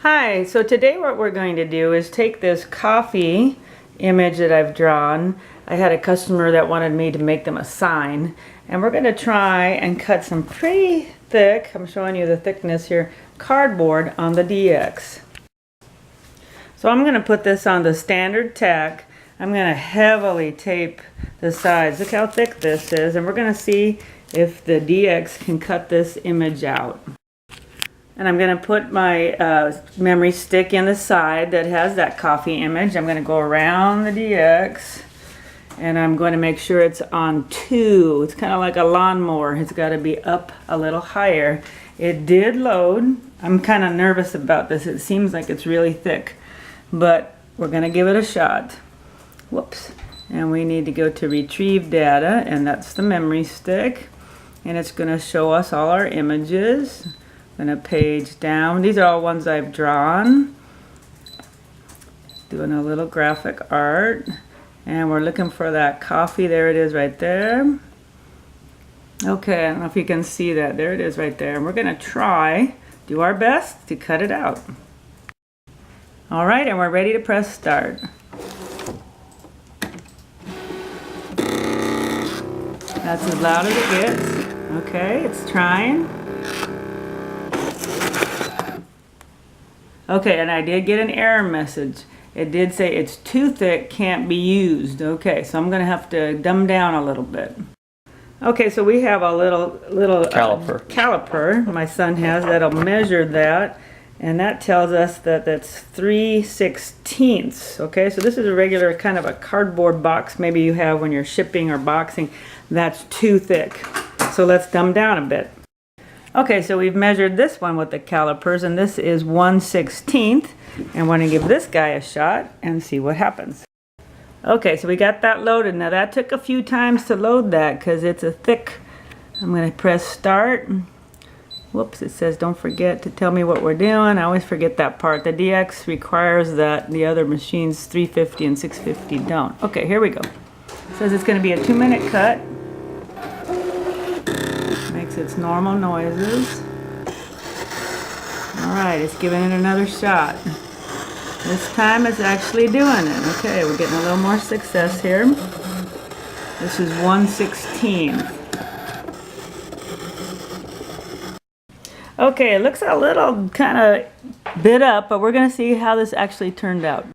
Hi, so today what we're going to do is take this coffee image that I've drawn. I had a customer that wanted me to make them a sign, and we're going to try and cut some pretty thick, I'm showing you the thickness here, cardboard on the DX. So I'm going to put this on the standard tack. I'm going to heavily tape the sides. Look how thick this is, and we're going to see if the DX can cut this image out. And I'm going to put my memory stick in the side that has that coffee image. I'm going to go around the DX, and I'm going to make sure it's on 2. It's kind of like a lawnmower. It's got to be up a little higher. It did load. I'm kind of nervous about this. It seems like it's really thick, but we're going to give it a shot. Whoops. And we need to go to retrieve data, and that's the memory stick. And it's going to show us all our images. Going to page down. These are all ones I've drawn. Doing a little graphic art. And we're looking for that coffee. There it is right there. Okay, I don't know if you can see that. There it is right there. And we're going to try, do our best to cut it out. All right, and we're ready to press start. That's as loud as it gets. Okay, it's trying. Okay, and I did get an error message. It did say it's too thick, can't be used. Okay, so I'm going to have to dumb down a little bit. Okay, so we have a little caliper my son has that'll measure that, and that tells us that that's 3/16. Okay, so this is a regular kind of a cardboard box maybe you have when you're shipping or boxing. That's too thick. So let's dumb down a bit. Okay, so we've measured this one with the calipers, and this is 1/16. And we're going to give this guy a shot and see what happens. Okay, so we got that loaded. Now that took a few times to load that because it's a thick. I'm going to press start. Whoops, it says don't forget to tell me what we're doing. I always forget that part. The DX requires that. The other machines, 350 and 650, don't. Okay, here we go. It says it's going to be a 2-minute cut. Makes its normal noises. Alright, it's giving it another shot. This time it's actually doing it. Okay, we're getting a little more success here. This is 1/16. Okay, it looks a little kind of bit up, but we're going to see how this actually turned out.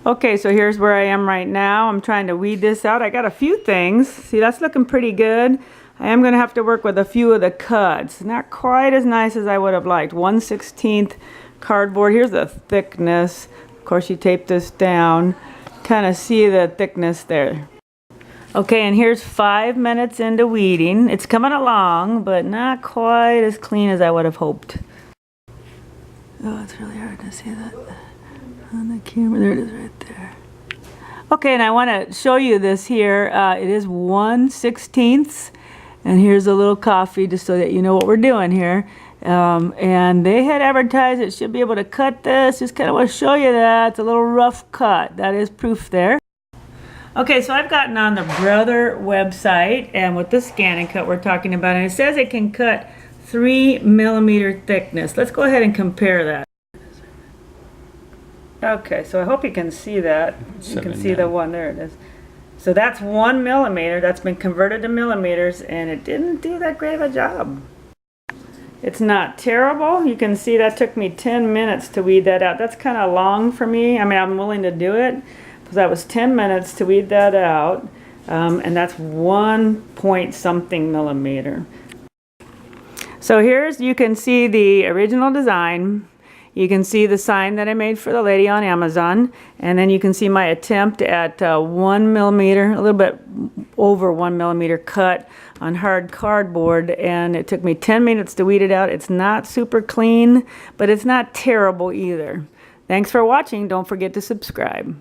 Okay, so here's where I am right now. I'm trying to weed this out. I got a few things. See, that's looking pretty good. I am going to have to work with a few of the cuts. Not quite as nice as I would have liked. 1/16 cardboard. Here's the thickness. Of course, you tape this down. Kind of see the thickness there. Okay, and here's 5 minutes into weeding. It's coming along, but not quite as clean as I would have hoped. Oh, it's really hard to see that on the camera. There it is right there. Okay, and I want to show you this here. It is 1/16. And here's a little coffee just so that you know what we're doing here. And they had advertised it should be able to cut this. Just kind of want to show you that. It's a little rough cut. That is proof there. Okay, so I've gotten on the Brother website, and with the ScanNCut we're talking about, and it says it can cut 3mm thickness. Let's go ahead and compare that. Okay, so I hope you can see that. You can see the one. There it is. So that's 1mm. That's been converted to millimeters, and it didn't do that great of a job. It's not terrible. You can see that took me 10 minutes to weed that out. That's kind of long for me. I mean, I'm willing to do it, because that was 10 minutes to weed that out, and that's 1-point-something millimeter. So you can see the original design. You can see the sign that I made for the lady on Amazon, and then you can see my attempt at 1mm, a little bit over 1mm cut on hard cardboard, and it took me 10 minutes to weed it out. It's not super clean, but it's not terrible either. Thanks for watching. Don't forget to subscribe.